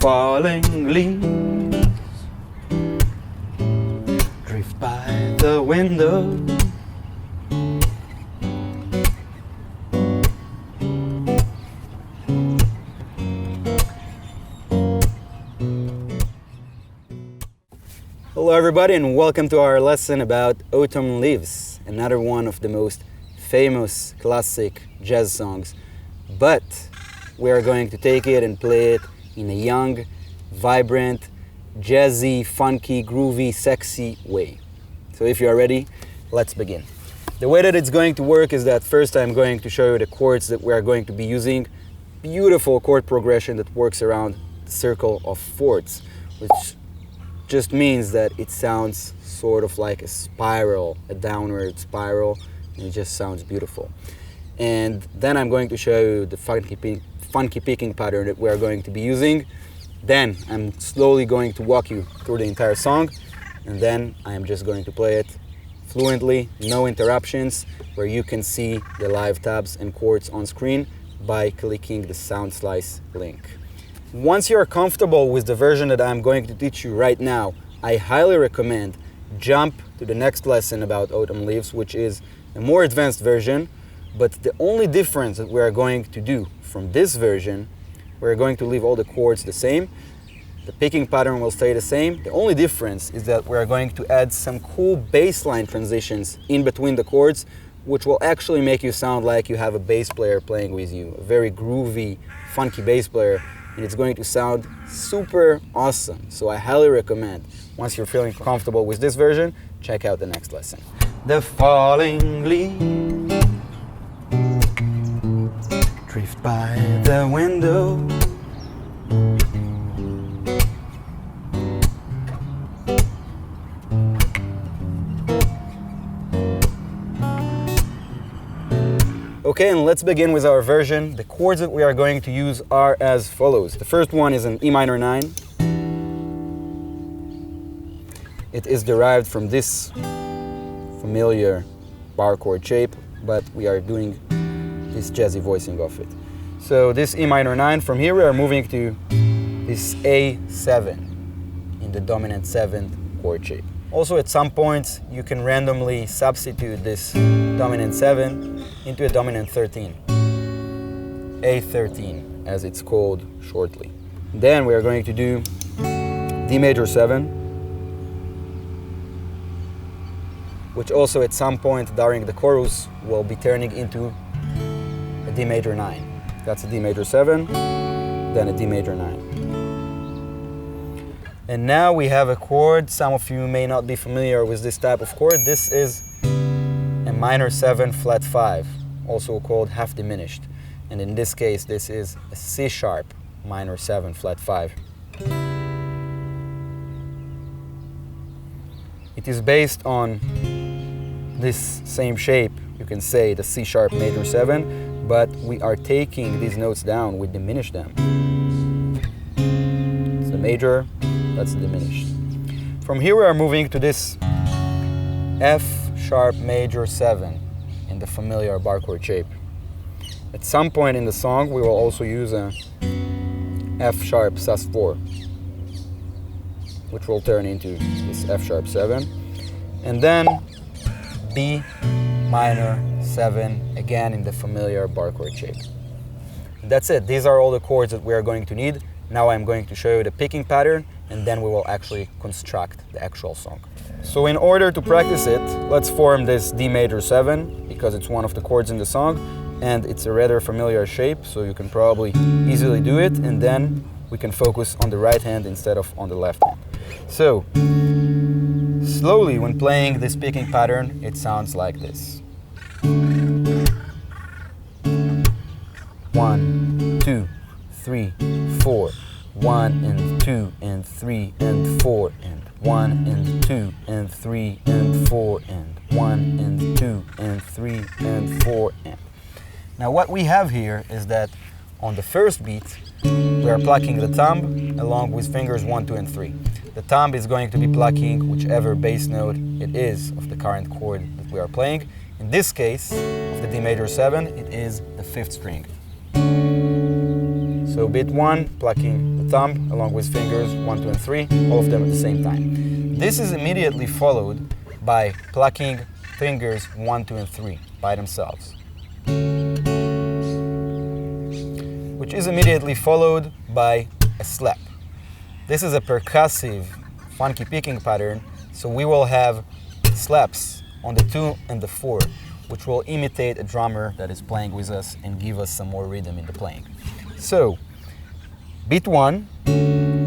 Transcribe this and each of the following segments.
falling leaves drift by the window. Hello everybody and welcome to our lesson about Autumn Leaves, another one of the most famous classic jazz songs. But we are going to take it and play it in a young, vibrant, jazzy, funky, groovy, sexy way. So if you are ready, let's begin. The way that it's going to work is that first I'm going to show you the chords that we are going to be using. Beautiful chord progression that works around the circle of fourths, which just means that it sounds sort of like a spiral, a downward spiral, and it just sounds beautiful. And then I'm going to show you the funky picking pattern that we are going to be using. Then I'm slowly going to walk you through the entire song, and then I am just going to play it fluently, no interruptions, where you can see the live tabs and chords on screen by clicking the sound slice link. Once you're comfortable with the version that I'm going to teach you right now, I highly recommend jump to the next lesson about Autumn Leaves, which is a more advanced version. But the only difference that we are going to do from this version, we're going to leave all the chords the same. The picking pattern will stay the same. The only difference is that we're going to add some cool bass line transitions in between the chords, which will actually make you sound like you have a bass player playing with you, a very groovy, funky bass player. And it's going to sound super awesome. So I highly recommend, once you're feeling comfortable with this version, check out the next lesson. The falling leaves drift by the window. Okay, and let's begin with our version. The chords that we are going to use are as follows. The first one is an E minor 9. It is derived from this familiar bar chord shape, but we are doing this jazzy voicing of it. So this E minor 9, from here we are moving to this A7 in the dominant 7th chord shape. Also at some point you can randomly substitute this dominant 7 into a dominant 13, A13 as it's called shortly. Then we are going to do D major 7, which also at some point during the chorus will be turning into a D major 9. That's a D major 7, then a D major 9. And now we have a chord. Some of you may not be familiar with this type of chord. This is a minor 7 flat 5, also called half diminished. And in this case, this is a C sharp minor 7 flat 5. It is based on this same shape, you can say the C sharp major 7, but we are taking these notes down, we diminish them. It's the major, that's the diminished. From here we are moving to this F sharp major 7 in the familiar bar chord shape. At some point in the song we will also use a F sharp sus4, which will turn into this F sharp 7, and then B minor 7 again in the familiar bar chord shape. That's it. These are all the chords that we are going to need. Now I'm going to show you the picking pattern, and then we will actually construct the actual song. So in order to practice it, let's form this D major 7 because it's one of the chords in the song and it's a rather familiar shape, so you can probably easily do it, and then we can focus on the right hand instead of on the left hand. So slowly when playing this picking pattern, it sounds like this. 1, 2, 3, 4. 1 and 2 and 3 and 4 and 1 and 2 and 3 and 4 and 1 and 2 and 3 and 4 and. Now what we have here is that on the first beat we are plucking the thumb along with fingers 1, 2 and 3. The thumb is going to be plucking whichever bass note it is of the current chord that we are playing. In this case of the D major 7, it is the 5th string. So beat 1, plucking the thumb along with fingers 1, 2, and 3, all of them at the same time. This is immediately followed by plucking fingers 1, 2, and 3 by themselves, which is immediately followed by a slap. This is a percussive, funky picking pattern, so we will have slaps on the 2 and the 4, which will imitate a drummer that is playing with us and give us some more rhythm in the playing. So, beat 1,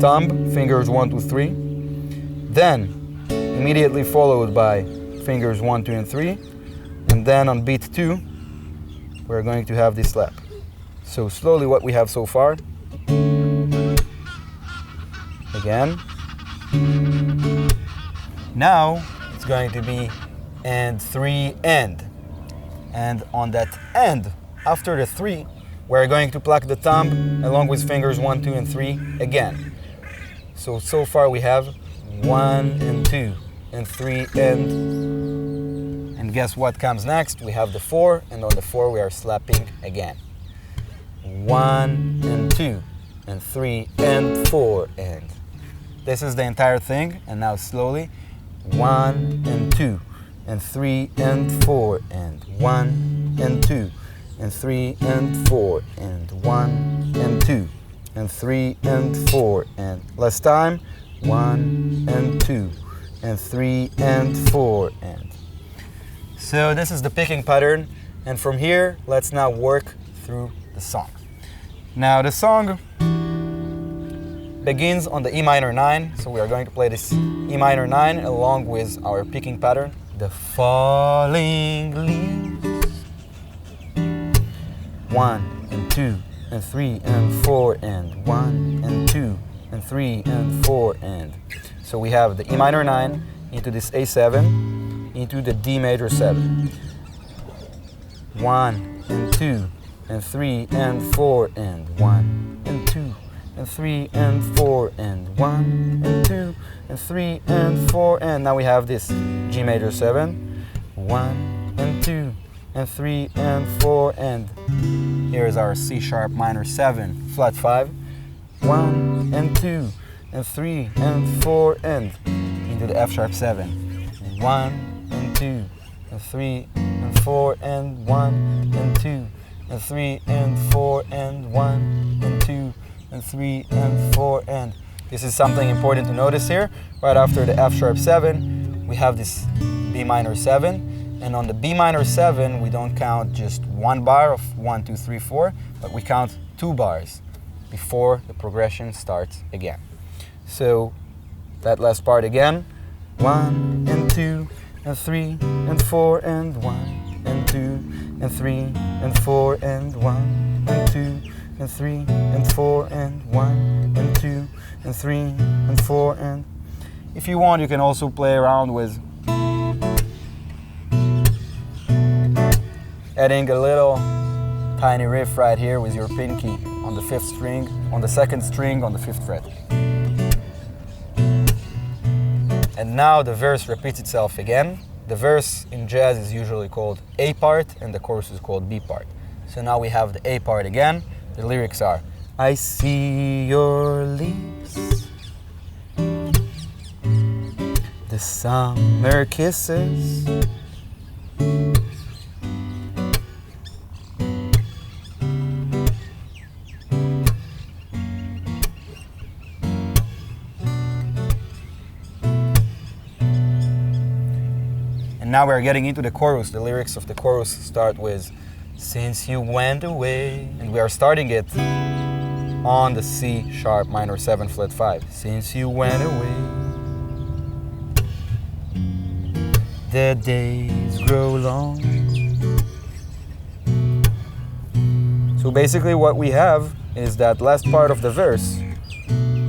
thumb, fingers 1, 2, 3, then immediately followed by fingers 1, 2, and 3, and then on beat 2, we're going to have this slap. So slowly what we have so far. Again. Now it's going to be and 3 and. And on that end, after the 3, we're going to pluck the thumb along with fingers 1, 2, and 3 again. So far we have 1 and 2 and 3 and guess what comes next? We have the 4, and on the 4 we are slapping again. 1 and 2 and 3 and 4 and. This is the entire thing, and now slowly 1 and 2 and 3 and 4 and 1 and 2 and 3 and 4 and 1 and 2 and 3 and 4 and last time 1 and 2 and 3 and 4 and. So this is the picking pattern, and from here let's now work through the song. Now the song begins on the E minor 9, so we are going to play this E minor 9 along with our picking pattern. The falling leaves, 1 and 2 and 3 and 4 and 1 and 2 and 3 and 4 and. So we have the E minor 9 into this A7 into the D major 7. 1 and 2 and 3 and 4 and 1 and 2 and 3 and 4 and 1 and 2 and 3 and 4 and now we have this G major 7, 1 and 2 and 3 and 4 and here is our C sharp minor 7 flat 5, 1 and 2 and 3 and 4 and into the F sharp 7, 1 and 2 and 3 and 4 and 1 and 2 and 3 and 4 and 1 and 2 and 3 and 4 and. This is something important to notice here. Right after the F sharp 7 we have this B minor 7, and on the B minor 7 we don't count just one bar of 1, 2, 3, 4, but we count 2 bars before the progression starts again. So that last part again, 1 and 2 and 3 and 4 and 1 and 2 and 3 and 4 and 1 and 2 and 3 and 4 and 1 and 2 and 3 and 4 and. If you want, you can also play around with adding a little tiny riff right here with your pinky on the 5th string, on the 2nd string on the 5th fret. And now the verse repeats itself again. The verse in jazz is usually called A part and the chorus is called B part. So now we have the A part again. The lyrics are, I see your leaves, the summer kisses, and now we're getting into the chorus. The lyrics of the chorus start with, since you went away, and we are starting it on the C sharp minor 7 flat 5. Since you went away, the days grow long. So basically what we have is that last part of the verse,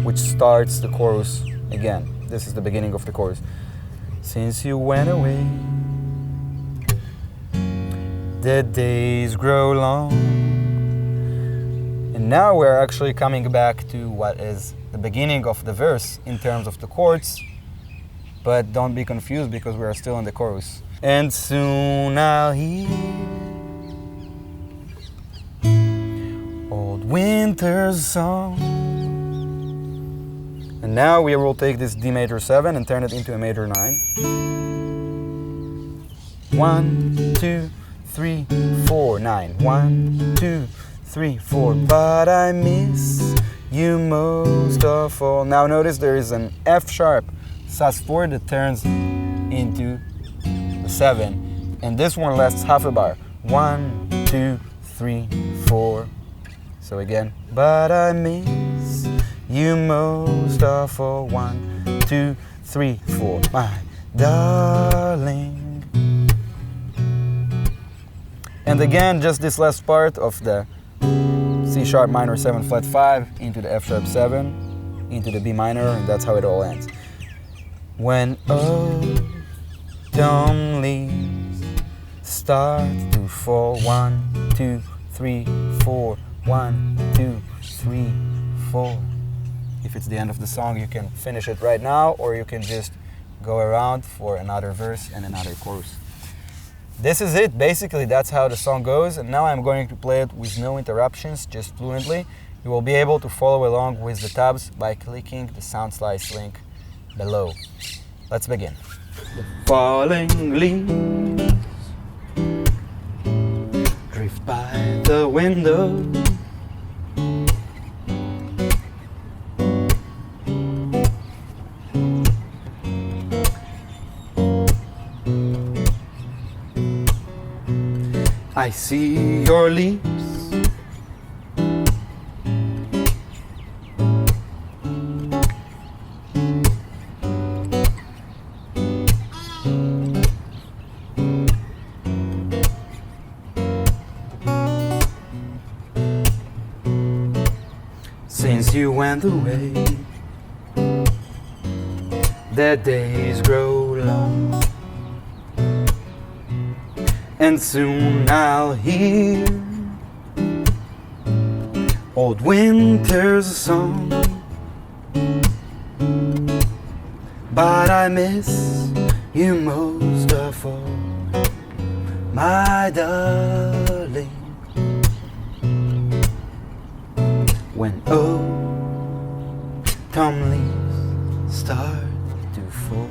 which starts the chorus again. This is the beginning of the chorus. Since you went away, the days grow long. And now we're actually coming back to what is the beginning of the verse in terms of the chords, but don't be confused because we are still in the chorus. And soon I'll hear old winter's song, And now we will take this D major 7 and turn it into a major 9. 1, 2, 3, 4, 9. 1, 2, 3, 4. But I miss you most of all. Now notice there is an F sharp sus4 that turns into the 7. And this one lasts half a bar. 1, 2, 3, 4. So again, but I miss you most of all. 1, 2, 3, 4. My darling. And again, just this last part of the C sharp minor 7 flat 5 into the F sharp 7 into the B minor, and that's how it all ends. When autumn leaves start to fall. 1, 2, 3, 4. 1, 2, 3, 4. If it's the end of the song, you can finish it right now, or you can just go around for another verse and another chorus. This is it. Basically, that's how the song goes. And now I'm going to play it with no interruptions, just fluently. You will be able to follow along with the tabs by clicking the sound slice link below. Let's begin. The falling leaves drift by the window. I see your lips since you went away. The days grow long, and soon I'll hear old winter's song. But I miss you most of all, my darling. When autumn leaves start to fall.